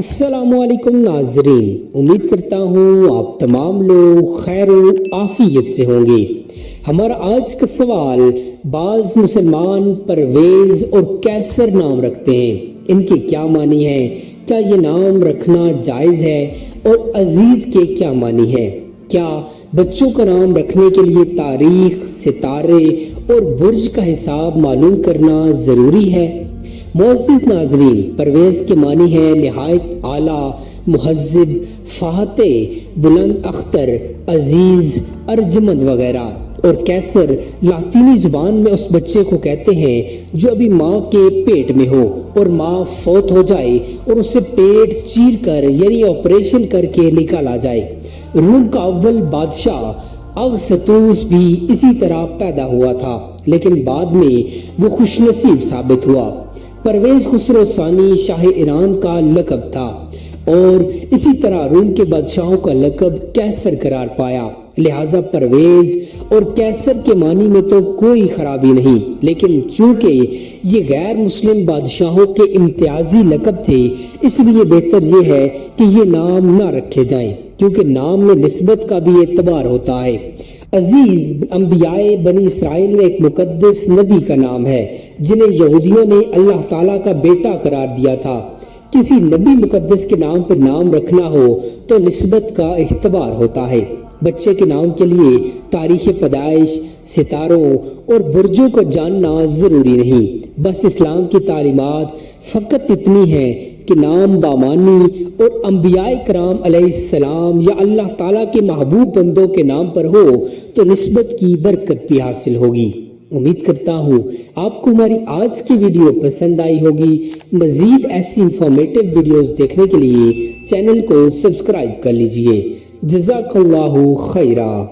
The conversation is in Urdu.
السلام علیکم ناظرین، امید کرتا ہوں آپ تمام لوگ خیر و عافیت سے ہوں گے۔ ہمارا آج کا سوال، بعض مسلمان پرویز اور کیسر نام رکھتے ہیں، ان کے کیا معنی ہیں؟ کیا یہ نام رکھنا جائز ہے؟ اور عزیز کے کیا معنی ہے؟ کیا بچوں کا نام رکھنے کے لیے تاریخ، ستارے اور برج کا حساب معلوم کرنا ضروری ہے؟ معزز ناظرین، پرویز کے معنی ہے نہایت اعلیٰ، مہذب، فاتح، بلند اختر، عزیز، ارجمند وغیرہ۔ اور کیسر لاطینی زبان میں اس بچے کو کہتے ہیں جو ابھی ماں کے پیٹ میں ہو اور ماں فوت ہو جائے اور اسے پیٹ چیر کر یعنی آپریشن کر کے نکالا جائے۔ روم کا اول بادشاہ اغسطس بھی اسی طرح پیدا ہوا تھا، لیکن بعد میں وہ خوش نصیب ثابت ہوا۔ پرویز خسرو ثانی شاہ ایران کا لقب تھا اور اسی طرح روم کے بادشاہوں کا لقب کیسر قرار پایا، لہٰذا پرویز اور کیسر کے معنی میں تو کوئی خرابی نہیں، لیکن چونکہ یہ غیر مسلم بادشاہوں کے امتیازی لقب تھے، اس لیے بہتر یہ ہے کہ یہ نام نہ رکھے جائیں، کیونکہ نام میں نسبت کا بھی اعتبار ہوتا ہے۔ عزیز انبیاء بنی اسرائیل میں ایک مقدس نبی کا نام ہے جنہیں یہودیوں نے اللہ تعالیٰ کا بیٹا قرار دیا تھا۔ کسی نبی مقدس کے نام پر نام رکھنا ہو تو نسبت کا اعتبار ہوتا ہے۔ بچے کے نام کے لیے تاریخ پیدائش، ستاروں اور برجوں کو جاننا ضروری نہیں، بس اسلام کی تعلیمات فقط اتنی ہے کہ نام بامانی اور انبیاء کرام علیہ السلام یا اللہ تعالیٰ کے محبوب بندوں کے نام پر ہو تو نسبت کی برکت بھی حاصل ہوگی۔ امید کرتا ہوں آپ کو ہماری آج کی ویڈیو پسند آئی ہوگی۔ مزید ایسی انفارمیٹیو ویڈیوز دیکھنے کے لیے چینل کو سبسکرائب کر لیجئے۔ جزاک اللہ خیرہ۔